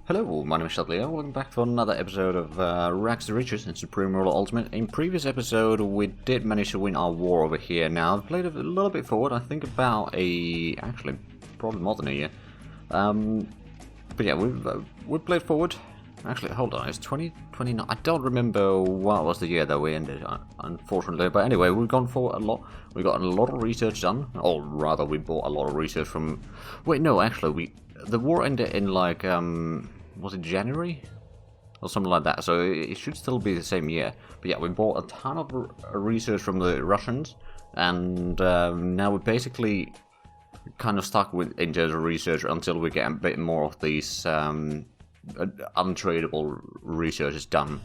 Hello, my name is Leo. Welcome back to another episode of richest and Supreme Ruler Ultimate. In previous episode, we did manage to win our war over here. Now, I've played a little bit forward. I think about actually, probably more than a year. But yeah, we've played forward. Actually, hold on, it's 2029. I don't remember what was the year that we ended, unfortunately. But anyway, we've gone forward a lot. We got a lot of research done, or rather, we bought a lot of research from. Wait, no, actually, the war ended in like was it January or something like that? So it should still be the same year. But yeah, we bought a ton of research from the Russians, and now we're basically kind of stuck with in terms of research until we get a bit more of these untradeable research is done.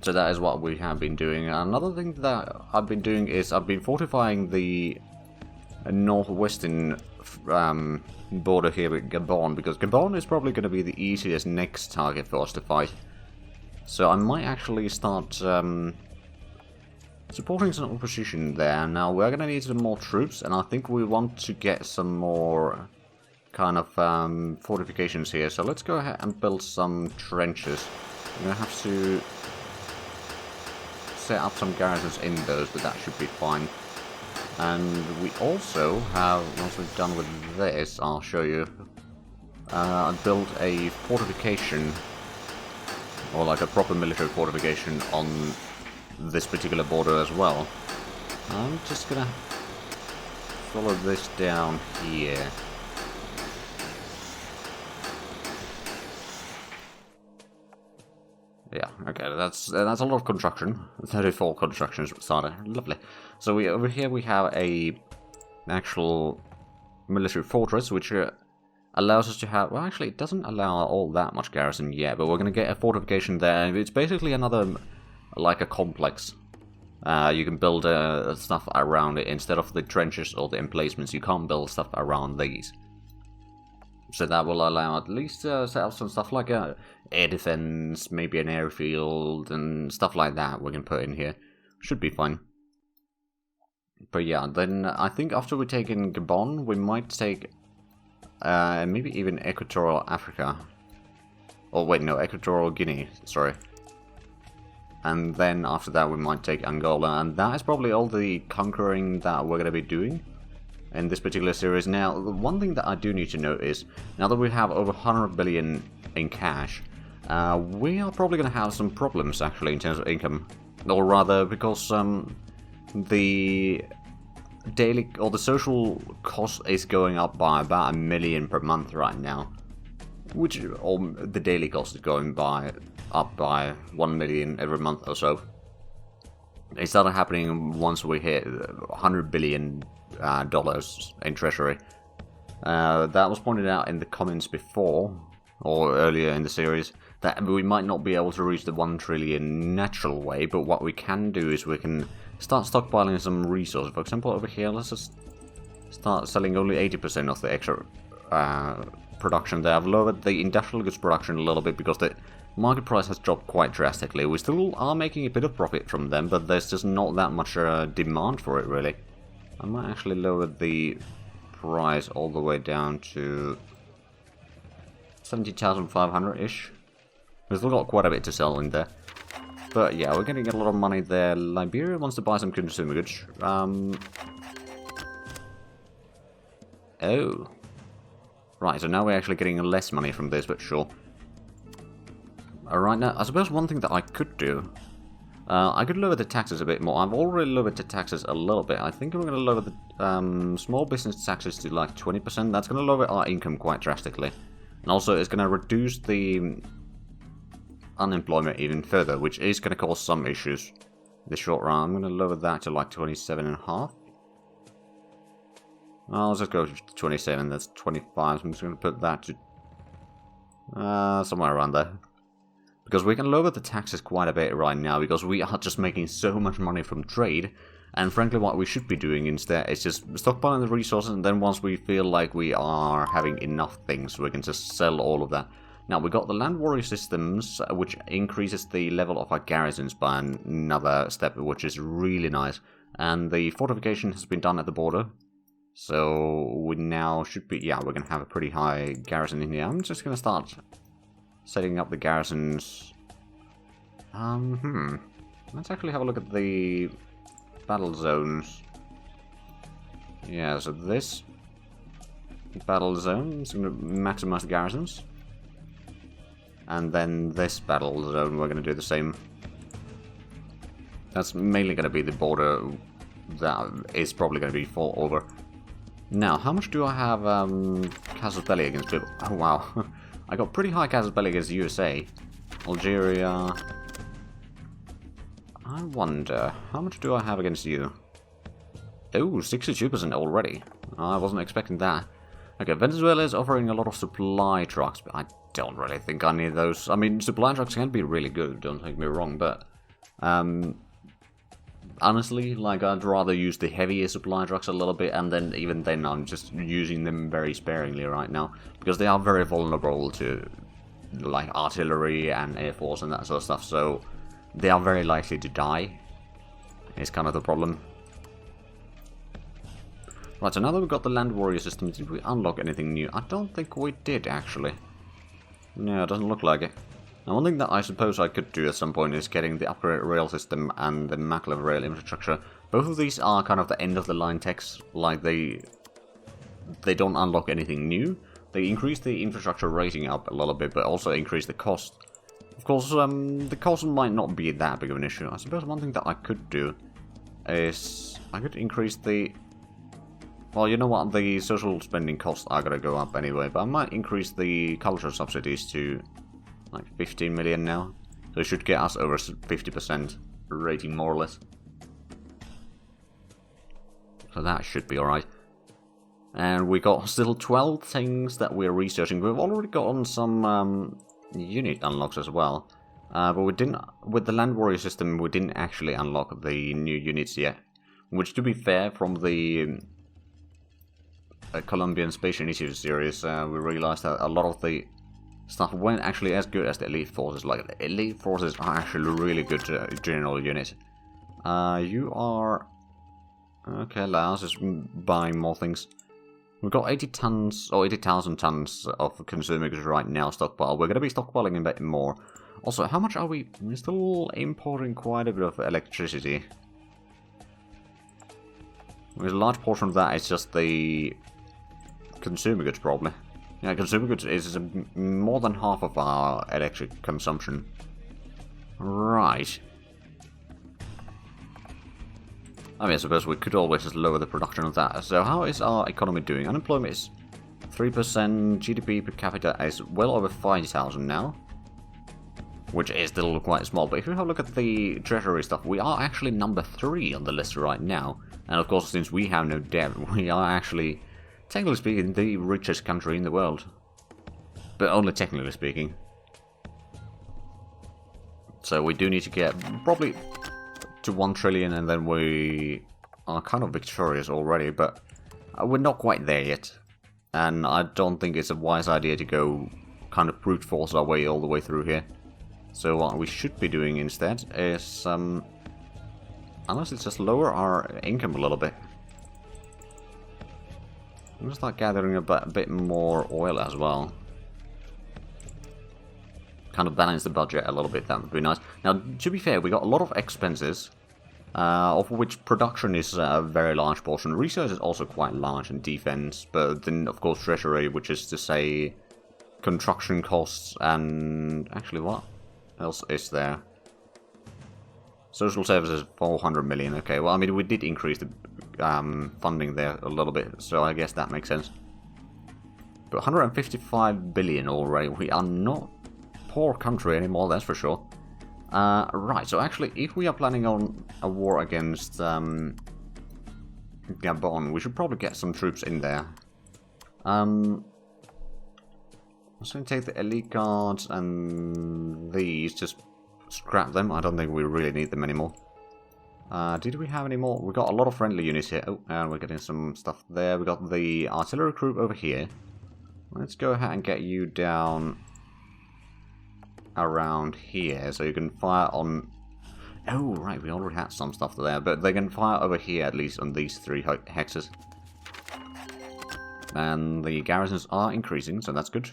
So that is what we have been doing. Another thing that I've been doing is I've been fortifying the northwestern border here with Gabon, because Gabon is probably going to be the easiest next target for us to fight. So I might actually start supporting some opposition there. Now we're going to need some more troops, and I think we want to get some more kind of fortifications here. So let's go ahead and build some trenches. We're going to have to set up some garrisons in those, but that should be fine. And we also have, once we're done with this, I'll show you, I built a fortification, or like a proper military fortification on this particular border as well. I'm just gonna follow this down here. Yeah, okay, that's a lot of construction. 34 constructions started. Lovely. So over here we have a actual military fortress, which allows us to have. Well, actually, it doesn't allow all that much garrison yet, but we're going to get a fortification there. It's basically another like a complex. You can build stuff around it instead of the trenches or the emplacements. You can't build stuff around these. So that will allow at least set up some stuff like air defense, maybe an airfield, and stuff like that we can put in here. Should be fine. But yeah, then I think after we take in Gabon, we might take maybe even Equatorial Africa. Oh wait, no, Equatorial Guinea, sorry. And then after that we might take Angola, and that is probably all the conquering that we're going to be doing in this particular series. Now, the one thing that I do need to note is, now that we have over 100 billion in cash, we are probably going to have some problems actually in terms of income. Or rather, because the daily, or the social cost is going up by about $1 million per month right now. Which, or the daily cost is going up by 1 million every month or so. It started happening once we hit 100 billion dollars in Treasury. That was pointed out in the comments before, or earlier in the series, that we might not be able to reach the 1 trillion natural way, but what we can do is we can start stockpiling some resources. For example, over here, let's just start selling only 80% of the extra production there. I've lowered the industrial goods production a little bit because the market price has dropped quite drastically. We still are making a bit of profit from them, but there's just not that much demand for it, really. I might actually lower the price all the way down to 70,500-ish. We've still got quite a bit to sell in there. But yeah, we're getting a lot of money there. Liberia wants to buy some consumer goods. Oh. Right, so now we're actually getting less money from this, but sure. Alright, now, I suppose one thing that I could do, I could lower the taxes a bit more. I've already lowered the taxes a little bit. I think we're going to lower the small business taxes to like 20%. That's going to lower our income quite drastically. And also, it's going to reduce the unemployment even further, which is going to cause some issues in the short run. I'm going to lower that to like 27.5. I'll just go to 27, that's 25, so I'm just going to put that to somewhere around there. Because we can lower the taxes quite a bit right now, because we are just making so much money from trade. And frankly, what we should be doing instead is just stockpiling the resources, and then once we feel like we are having enough things, we can just sell all of that. Now, we got the land warrior systems, which increases the level of our garrisons by another step, which is really nice. And the fortification has been done at the border. So we now should be, yeah, we're going to have a pretty high garrison in here. I'm just going to start setting up the garrisons. Let's actually have a look at the battle zones. Yeah, so this battle zone is going to maximize the garrisons. And then this battle zone, we're going to do the same. That's mainly going to be the border that is probably going to be fought over. Now, how much do I have casus belli against people? Oh, wow. I got pretty high casus belli against the USA. Algeria. I wonder, how much do I have against you? Oh, 62% already. I wasn't expecting that. Okay, Venezuela is offering a lot of supply trucks, but I don't really think I need those. I mean, supply trucks can be really good, don't take me wrong, but honestly, like, I'd rather use the heavier supply trucks a little bit, and then even then I'm just using them very sparingly right now, because they are very vulnerable to, like, artillery and air force and that sort of stuff, so they are very likely to die, is kind of the problem. Right, so now that we've got the land warrior system, did we unlock anything new? I don't think we did, actually. No, it doesn't look like it. Now, one thing that I suppose I could do at some point is getting the upgraded rail system and the maglev rail infrastructure. Both of these are kind of the end-of-the-line techs, like they don't unlock anything new. They increase the infrastructure rating up a little bit, but also increase the cost. Of course, the cost might not be that big of an issue. I suppose one thing that I could do is I could increase the... Well, you know what, the social spending costs are going to go up anyway, but I might increase the culture subsidies to like 15 million now. So it should get us over 50% rating, more or less. So that should be alright. And we got still 12 things that we're researching. We've already gotten some unit unlocks as well. But we didn't, with the land warrior system, we didn't actually unlock the new units yet. Which, to be fair, from the Colombian Space Initiative series, we realized that a lot of the stuff weren't actually as good as the elite forces. Like, the elite forces are actually really good general units. You are... Okay, Laos is buying more things. We've got 80 tons, or 80,000 tons of consumer goods right now stockpile. We're going to be stockpiling a bit more. Also, how much are we... We're still importing quite a bit of electricity. There's a large portion of that is just the consumer goods, probably. Yeah, consumer goods is more than half of our electric consumption. Right. I mean, I suppose we could always just lower the production of that. So how is our economy doing? Unemployment is 3%, GDP per capita is well over 5,000 now. Which is still quite small, but if you have a look at the Treasury stuff, we are actually number 3 on the list right now. And of course, since we have no debt, we are actually, technically speaking, the richest country in the world. But only technically speaking. So we do need to get probably to 1 trillion, and then we are kind of victorious already, but we're not quite there yet. And I don't think it's a wise idea to go kind of brute force our way all the way through here. So what we should be doing instead is, unless it's just lower our income a little bit. I'm going to start gathering a bit more oil as well. Kind of balance the budget a little bit, that would be nice. Now, to be fair, we got a lot of expenses, of which production is a very large portion. Research is also quite large, and defense, but then, of course, treasury, which is to say construction costs, and actually what else is there? Social services, 400 million. Okay, well, I mean, we did increase the funding there a little bit, so I guess that makes sense. But 155 billion already. We are not a poor country anymore, that's for sure. Right, so actually, if we are planning on a war against Gabon, we should probably get some troops in there. I'm just going to take the elite guards and these, just scrap them. I don't think we really need them anymore. Did we have any more? We got a lot of friendly units here. Oh, and we're getting some stuff there. We got the artillery group over here. Let's go ahead and get you down around here, so you can fire on... Oh, right, we already had some stuff there, but they can fire over here, at least, on these 3 hexes. And the garrisons are increasing, so that's good.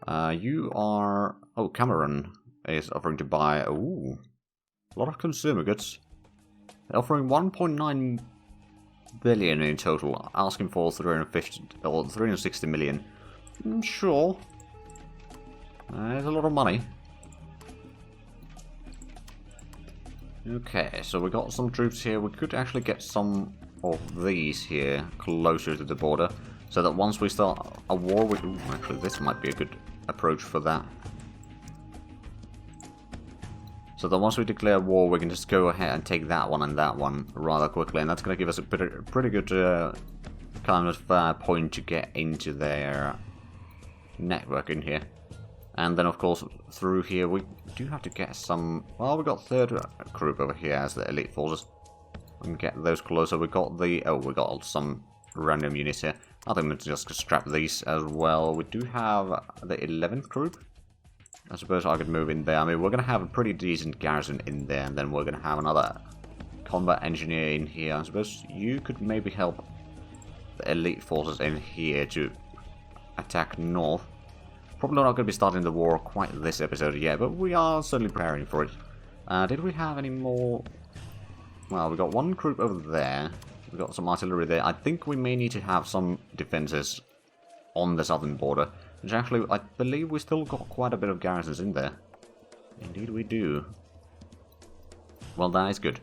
You are... Oh, Cameron is offering to buy... Ooh, a lot of consumer goods. They're offering 1.9 billion in total, asking for 350 or 360 million. Sure. There's a lot of money. Okay, so we got some troops here. We could actually get some of these here closer to the border, so that once we start a war with... Ooh, actually, this might be a good approach for that. So that once we declare war, we can just go ahead and take that one and that one rather quickly, and that's going to give us a pretty good kind of point to get into their network in here. And then, of course, through here, we do have to get some... Well, we got third group over here as the elite forces. We can get those closer. We got the... Oh, we got some random units here. I think we'll just scrap these as well. We do have the 11th group. I suppose I could move in there. I mean, we're going to have a pretty decent garrison in there. And then we're going to have another combat engineer in here. I suppose you could maybe help the elite forces in here to attack north. Probably not going to be starting the war quite this episode yet, but we are certainly preparing for it. Did we have any more? Well, we got one group over there. We got some artillery there. I think we may need to have some defenses on the southern border. Which actually, I believe we still got quite a bit of garrisons in there. Indeed we do. Well, that is good.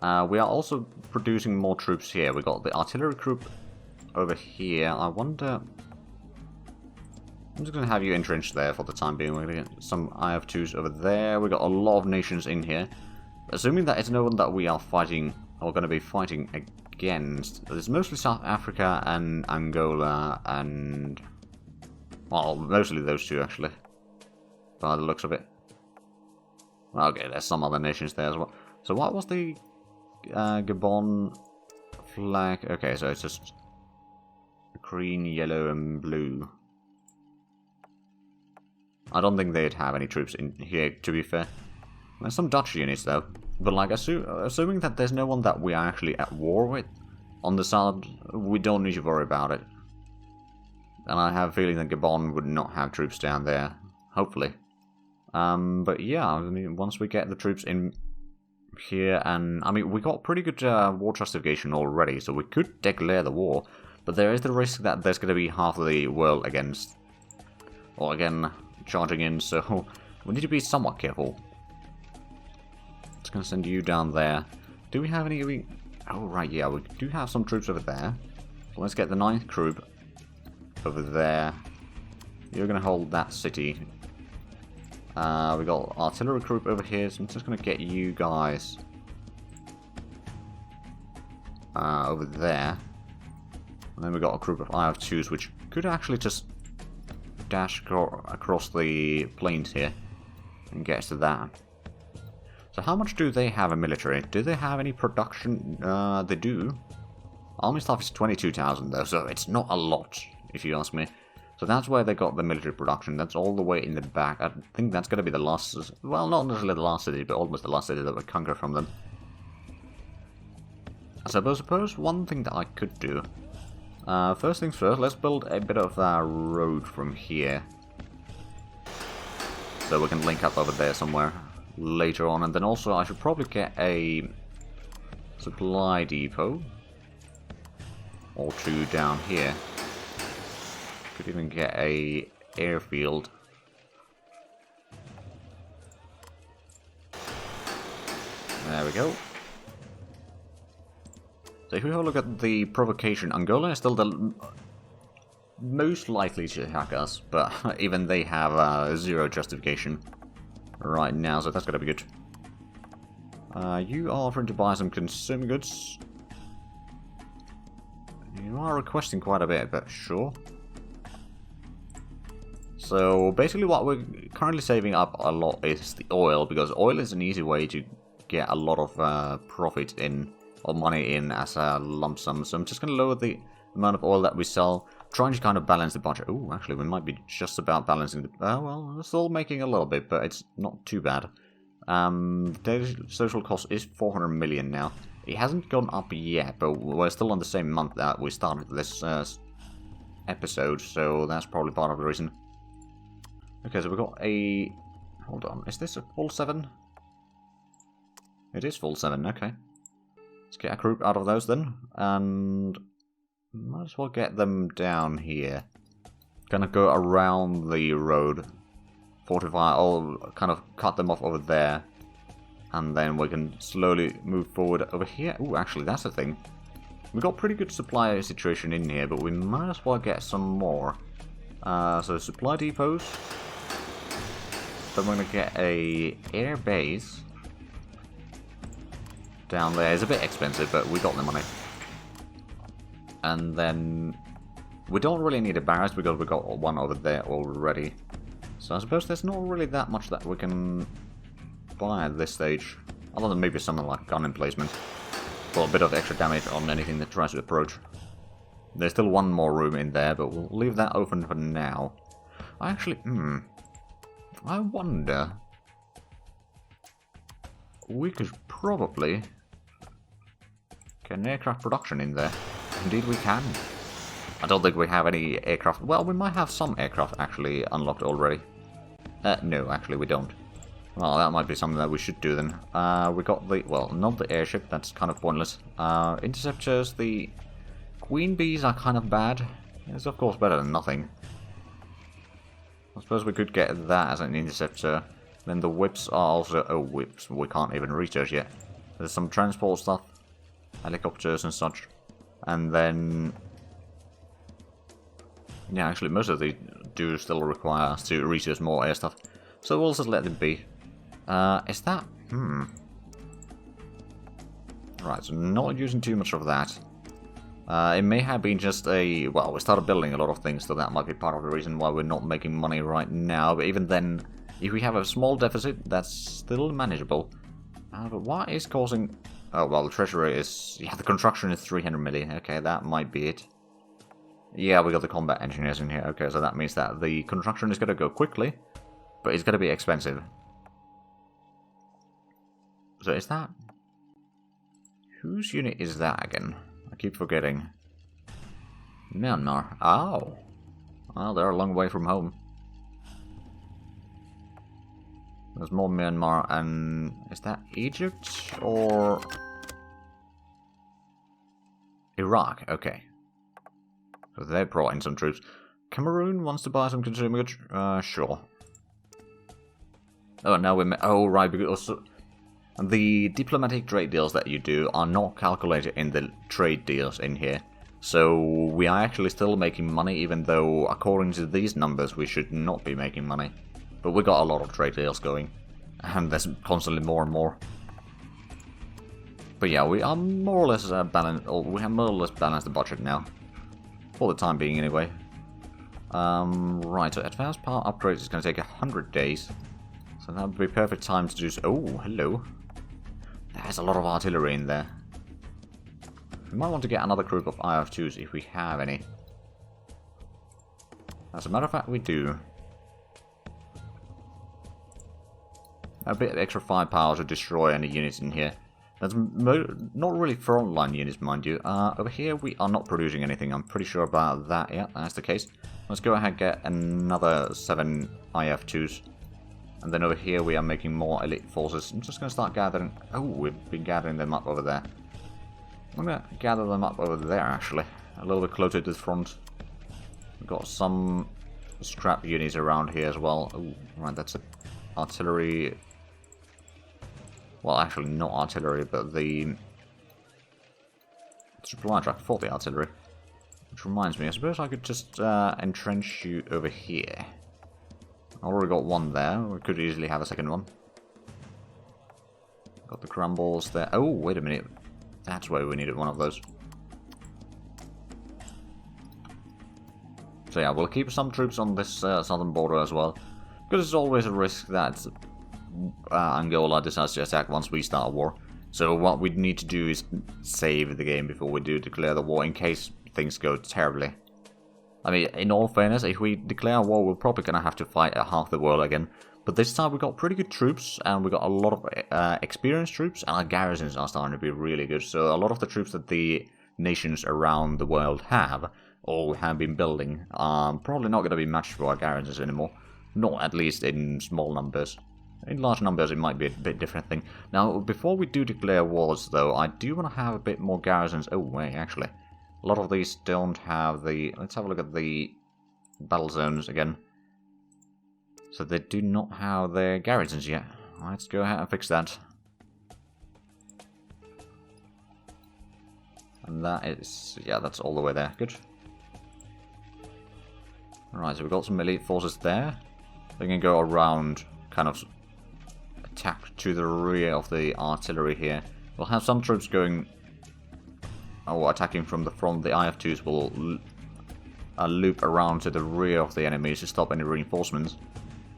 We are also producing more troops here. We got the artillery group over here. I wonder... I'm just going to have you entrenched there for the time being. We're going to get some IF2s over there. We got a lot of nations in here. Assuming that it's no one that we are fighting, or going to be fighting against. There's mostly South Africa and Angola and... Well, mostly those two, actually. By the looks of it. Okay, there's some other nations there as well. So what was the Gabon flag? Okay, so it's just green, yellow, and blue. I don't think they'd have any troops in here, to be fair. There's some Dutch units, though. But, like, assuming that there's no one that we are actually at war with on the side, we don't need to worry about it. And I have a feeling that Gabon would not have troops down there. Hopefully. But, yeah, I mean, once we get the troops in here, and... I mean, we got pretty good war justification already, so we could declare the war. But there is the risk that there's going to be half of the world against... Or, again... charging in, so we need to be somewhat careful. Just gonna send you down there. Do we have any... Oh, right, yeah, we do have some troops over there. So let's get the 9th group over there. You're gonna hold that city. We got artillery group over here, so I'm just gonna get you guys over there. And then we got a group of IF2s, which could actually just dash across the plains here and get to that. So how much do they have in military? Do they have any production? They do. Army staff is 22,000 though, so it's not a lot, if you ask me. So that's where they got the military production. That's all the way in the back. I think that's going to be the last... Well, not necessarily the last city, but almost the last city that we conquer from them. So I suppose one thing that I could do... first things first, let's build a bit of a road from here. So we can link up over there somewhere later on. And then also I should probably get a supply depot or two down here. Could even get a airfield. There we go. So if we have a look at the provocation, Angola is still the most likely to attack us, but even they have zero justification right now, so that's going to be good. You are offering to buy some consumer goods. You are requesting quite a bit, but sure. So basically what we're currently saving up a lot is the oil, because oil is an easy way to get a lot of profit in, or money in as a lump sum. So I'm just going to lower the amount of oil that we sell, trying to kind of balance the budget. Oh, actually we might be just about balancing the... well, we're still making a little bit, but it's not too bad. Daily social cost is 400 million now. It hasn't gone up yet, but we're still on the same month that we started this episode, so that's probably part of the reason. Okay, so we got a... Hold on, is this a full 7? It is full 7, okay. Let's get a group out of those then, and might as well get them down here. Gonna go around the road, fortify, or kind of cut them off over there, and then we can slowly move forward over here. Ooh, actually, that's the thing. We got pretty good supply situation in here, but we might as well get some more. So supply depots. Then we're gonna get a air base down there. It's a bit expensive, but we got the money. And then we don't really need a barracks because we got one over there already. So I suppose there's not really that much that we can buy at this stage, other than maybe something like gun emplacement for a bit of extra damage on anything that tries to approach. There's still one more room in there, but we'll leave that open for now. Actually, I wonder, we could probably get an aircraft production in there. Indeed we can. I don't think we have any aircraft. Well, we might have some aircraft actually unlocked already. No, actually we don't. Well, that might be something that we should do then. We got the, well, not the airship, that's kind of pointless. Interceptors, the Queen Bees are kind of bad. It's of course better than nothing. I suppose we could get that as an interceptor. Then the whips are also... Oh, whips, we can't even research yet. There's some transport stuff, helicopters and such. And then... yeah, actually most of these do still require us to research more air stuff. So we'll just let them be. Is that... Right, so not using too much of that. It may have been just a... well, we started building a lot of things, so that might be part of the reason why we're not making money right now. But even then, if we have a small deficit, that's still manageable. But what is causing... oh, well, the Treasury is... yeah, the construction is 300 million. Okay, that might be it. Yeah, we got the combat engineers in here. Okay, so that means that the construction is going to go quickly, but it's going to be expensive. So is that... whose unit is that again? I keep forgetting. Myanmar. Oh. Well, they're a long way from home. There's more Myanmar and... is that Egypt or... Iraq? Okay. So they brought in some troops. Cameroon wants to buy some consumer goods? Sure. Oh, now we're... oh, right, because... the diplomatic trade deals that you do are not calculated in the trade deals in here. So we are actually still making money, even though according to these numbers we should not be making money. But we got a lot of trade deals going, and there's constantly more and more. But yeah, we are more or less balanced, or we have more or less balanced the budget now. For the time being anyway. Right, so advanced power upgrades is going to take 100 days. So that would be perfect time to do so. Oh, hello. There's a lot of artillery in there. We might want to get another group of IF-2s if we have any. As a matter of fact, we do. A bit of extra firepower to destroy any units in here. That's not really frontline units, mind you. Over here, we are not producing anything. I'm pretty sure about that. Yeah, that's the case. Let's go ahead and get another 7 IF-2s. And then over here we are making more elite forces. I'm just going to start gathering... oh, we've been gathering them up over there. I'm going to gather them up over there, actually. A little bit closer to the front. We've got some scrap units around here as well. Oh, right, that's artillery... well, actually not artillery, but the... supply truck for the artillery. Which reminds me, I suppose I could just entrench you over here. I already got one there. We could easily have a second one. Got the crumbles there. Oh, wait a minute. That's why we needed one of those. So yeah, we'll keep some troops on this southern border as well. Because there's always a risk that Angola decides to attack once we start a war. So what we need to do is save the game before we do declare the war in case things go terribly. I mean, in all fairness, if we declare a war, we're probably going to have to fight half the world again. But this time we got pretty good troops, and we got a lot of experienced troops, and our garrisons are starting to be really good. So a lot of the troops that the nations around the world have, or have been building, are probably not going to be matched for our garrisons anymore. Not at least in small numbers. In large numbers it might be a bit different thing. Now, before we do declare wars though, I do want to have a bit more garrisons. Oh wait, actually. A lot of these don't have the... Let's have a look at the battle zones again. So they do not have their garrisons yet. Let's go ahead and fix that. And that is... yeah, that's all the way there. Good. Alright, so we've got some elite forces there. They can go around, kind of attack to the rear of the artillery here. We'll have some troops going... oh, attacking from the front. The IF2s will loop around to the rear of the enemies to stop any reinforcements.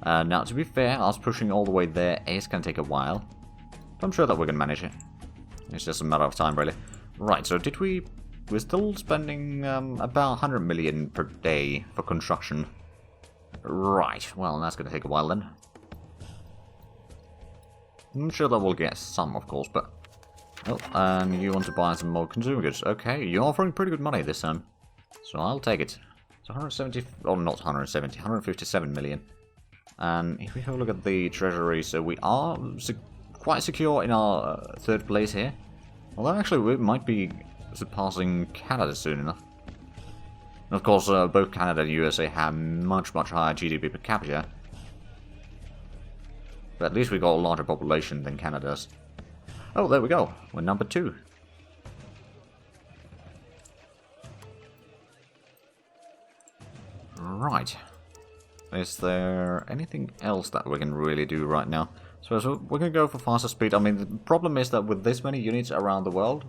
Now, to be fair, us pushing all the way there is going to take a while. But I'm sure that we can manage it. It's just a matter of time, really. Right, so did we... we're still spending about 100 million per day for construction. Right, well, that's going to take a while then. I'm sure that we'll get some, of course, but... oh, and you want to buy some more consumer goods. Okay, you're offering pretty good money this time. So I'll take it. It's 170... oh, not 170, 157 million. And if we have a look at the Treasury, so we are quite secure in our third place here. Although actually we might be surpassing Canada soon enough. And of course, both Canada and USA have much higher GDP per capita. But at least we got a larger population than Canada does. Oh, there we go. We're number 2. Right. Is there anything else that we can really do right now? So we're going to go for faster speed. I mean, the problem is that with this many units around the world,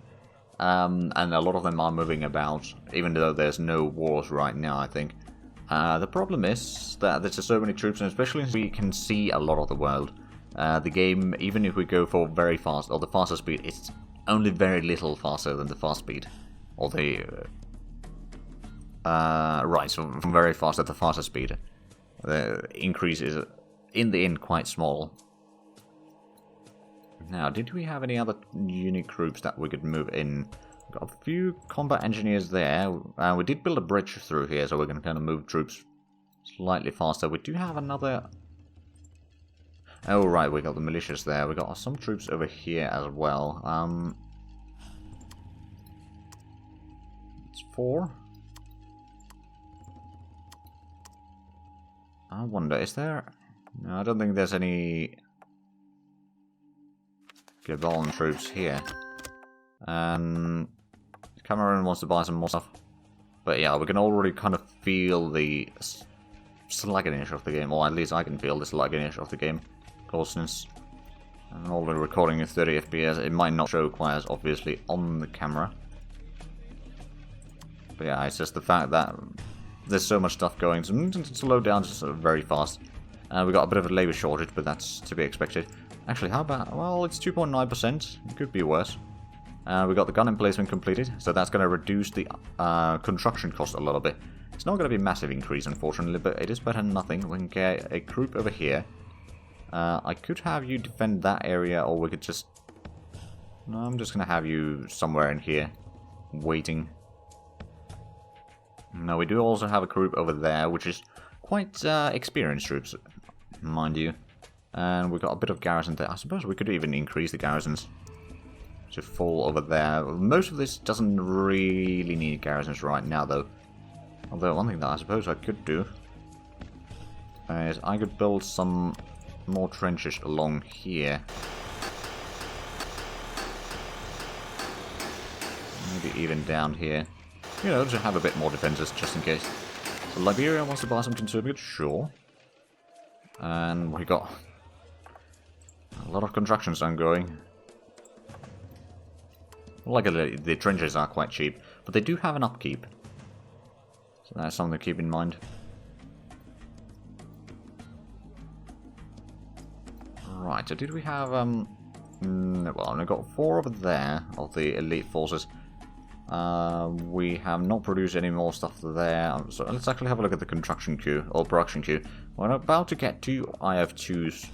and a lot of them are moving about, even though there's no wars right now, I think. The problem is that there's just so many troops, and especially since we can see a lot of the world. The game, even if we go for very fast, or the faster speed, it's only very little faster than the fast speed. Or the... right, so from very fast at the faster speed. The increase is, in the end, quite small. Now, did we have any other unique groups that we could move in? We've got a few combat engineers there. We did build a bridge through here, so we're going to kind of move troops slightly faster. We do have another... oh, right, we got the militias there. We got some troops over here as well. It's 4. I wonder, is there... no, I don't think there's any Gabon troops here. And Cameroon wants to buy some more stuff. But yeah, we can already kind of feel the sluggishness of the game, or at least I can feel the sluggishness of the game. Of course, since I'm already recording at 30 FPS, it might not show quite as obviously on the camera. But yeah, it's just the fact that there's so much stuff going, so slow down just very fast. We got a bit of a labour shortage, but that's to be expected. Actually, how about... well, it's 2.9%. It could be worse. We got the gun emplacement completed, so that's going to reduce the construction cost a little bit. It's not going to be a massive increase, unfortunately, but it is better than nothing. We can get a group over here. I could have you defend that area, or we could just... no, I'm just going to have you somewhere in here, waiting. Now, we do also have a group over there, which is quite experienced troops, mind you. And we've got a bit of garrison there. I suppose we could even increase the garrisons to fall over there. Most of this doesn't really need garrisons right now, though. Although, one thing that I suppose I could do is I could build some more trenches along here. Maybe even down here. You know, to have a bit more defenses, just in case. So Liberia wants to buy some consumer goods, sure. And we got a lot of constructions ongoing. Luckily, the trenches are quite cheap, but they do have an upkeep. So that's something to keep in mind. Right, so did we have, well, I've got 4 over there of the elite forces. We have not produced any more stuff there, so let's actually have a look at the construction queue, or production queue. We're about to get 2 IF2s.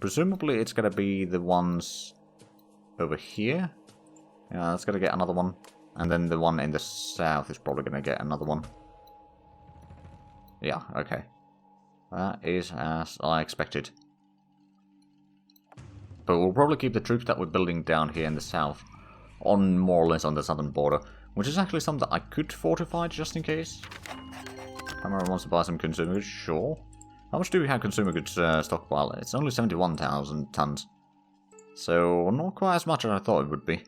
Presumably it's going to be the ones over here. Yeah, that's going to get another one. And then the one in the south is probably going to get another one. Yeah, okay. That is as I expected. But we'll probably keep the troops that we're building down here in the south on more or less on the southern border, which is actually something that I could fortify just in case. Camera wants to buy some consumer goods, sure. How much do we have consumer goods stockpile? It's only 71,000 tons. So not quite as much as I thought it would be.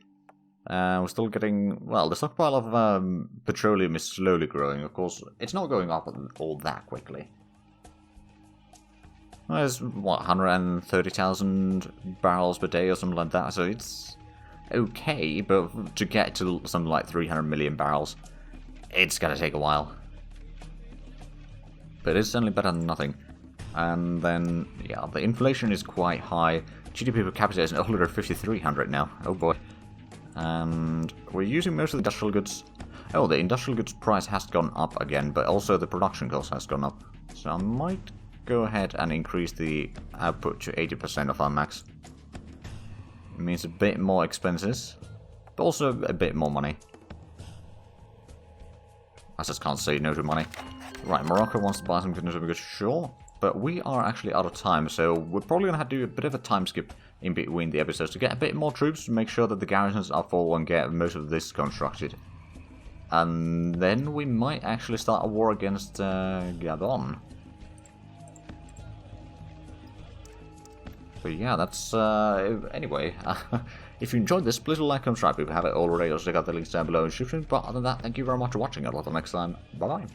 We're still getting, well, the stockpile of petroleum is slowly growing. Of course, it's not going up all that quickly. There's, what, 130,000 barrels per day or something like that, so it's okay, but to get to something like 300 million barrels, it's gonna take a while. But it's certainly better than nothing. And then, yeah, the inflation is quite high. GDP per capita is over 5,300 now, oh boy. And we're using most of the industrial goods. Oh, the industrial goods price has gone up again, but also the production cost has gone up. So I might go ahead and increase the output to 80% of our max. It means a bit more expenses, but also a bit more money. I just can't say no to money. Right, Morocco wants to buy some consumer goods, sure. But we are actually out of time, so we're probably going to have to do a bit of a time skip in between the episodes to get a bit more troops, to make sure that the garrisons are full and get most of this constructed. And then we might actually start a war against Gabon. But yeah, that's, anyway, if you enjoyed this, please like and subscribe if you haven't already, or check out the links down below in the description. But other than that, thank you very much for watching, and until next time, bye bye.